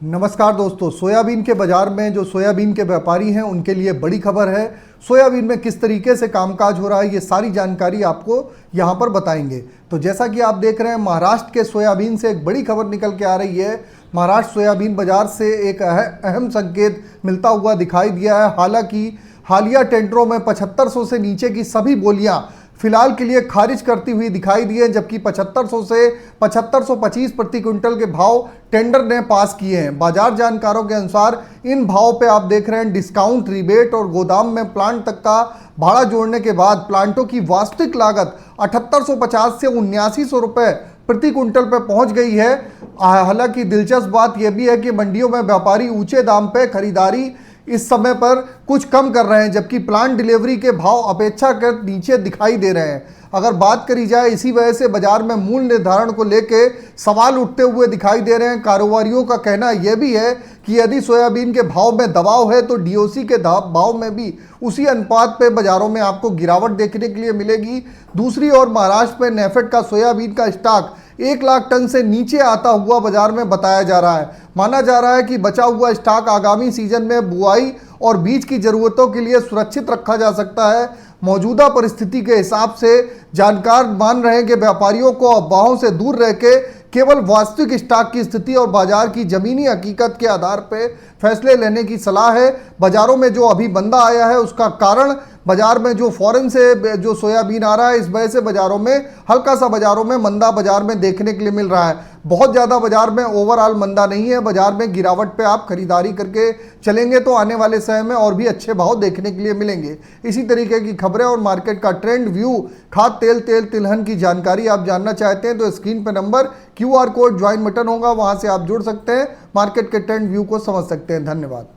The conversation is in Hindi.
नमस्कार दोस्तों, सोयाबीन के बाजार में जो सोयाबीन के व्यापारी हैं उनके लिए बड़ी खबर है। सोयाबीन में किस तरीके से कामकाज हो रहा है ये सारी जानकारी आपको यहां पर बताएंगे। तो जैसा कि आप देख रहे हैं, महाराष्ट्र के सोयाबीन से एक बड़ी खबर निकल के आ रही है। महाराष्ट्र सोयाबीन बाजार से एक अहम संकेत मिलता हुआ दिखाई दिया है। हालांकि हालिया टेंडरों में 7500 से नीचे की सभी बोलियां फिलहाल के लिए खारिज करती हुई दिखाई दी है, जबकि 7500 से 7525 प्रति क्विंटल के भाव टेंडर ने पास किए हैं। बाजार जानकारों के अनुसार इन भावों पे आप देख रहे हैं डिस्काउंट, रिबेट और गोदाम में प्लांट तक का भाड़ा जोड़ने के बाद प्लांटों की वास्तविक लागत 7850 से 7900 रुपए प्रति क्विंटल पर पहुंच गई है। हालांकि दिलचस्प बात यह भी है कि मंडियों में व्यापारी ऊंचे दाम पे खरीदारी इस समय पर कुछ कम कर रहे हैं, जबकि प्लांट डिलीवरी के भाव अपेक्षाकृत नीचे दिखाई दे रहे हैं। अगर बात करी जाए, इसी वजह से बाजार में मूल्य निर्धारण को लेके सवाल उठते हुए दिखाई दे रहे हैं। कारोबारियों का कहना यह भी है कि यदि सोयाबीन के भाव में दबाव है तो डीओसी के भाव में भी उसी अनुपात पे बाजारों में आपको गिरावट देखने के लिए मिलेगी। दूसरी ओर महाराष्ट्र में नेफेड का सोयाबीन का स्टॉक 1 लाख टन से नीचे आता हुआ बाजार में बताया जा रहा है। माना जा रहा है कि बचा हुआ स्टॉक आगामी सीजन में बुआई और बीज की जरूरतों के लिए सुरक्षित रखा जा सकता है। मौजूदा परिस्थिति के हिसाब से जानकार मान रहे हैं कि व्यापारियों को अफवाहों से दूर रह के केवल वास्तविक स्टॉक की स्थिति और बाजार की जमीनी हकीकत के आधार पर फैसले लेने की सलाह है। बाजारों में जो अभी मंदा आया है उसका कारण बाजार में जो फॉरेन से जो सोयाबीन आ रहा है, इस वजह से बाजारों में हल्का सा बाजारों में मंदा बाजार में देखने के लिए मिल रहा है। बहुत ज़्यादा बाजार में ओवरऑल मंदा नहीं है। बाजार में गिरावट पे आप खरीदारी करके चलेंगे तो आने वाले समय में और भी अच्छे भाव देखने के लिए मिलेंगे। इसी तरीके की खबरें और मार्केट का ट्रेंड व्यू, खाद तेल तिलहन की जानकारी आप जानना चाहते हैं तो स्क्रीन पर number QR code join button होगा, वहां से आप जुड़ सकते हैं, मार्केट के ट्रेंड व्यू को समझ सकते हैं। धन्यवाद।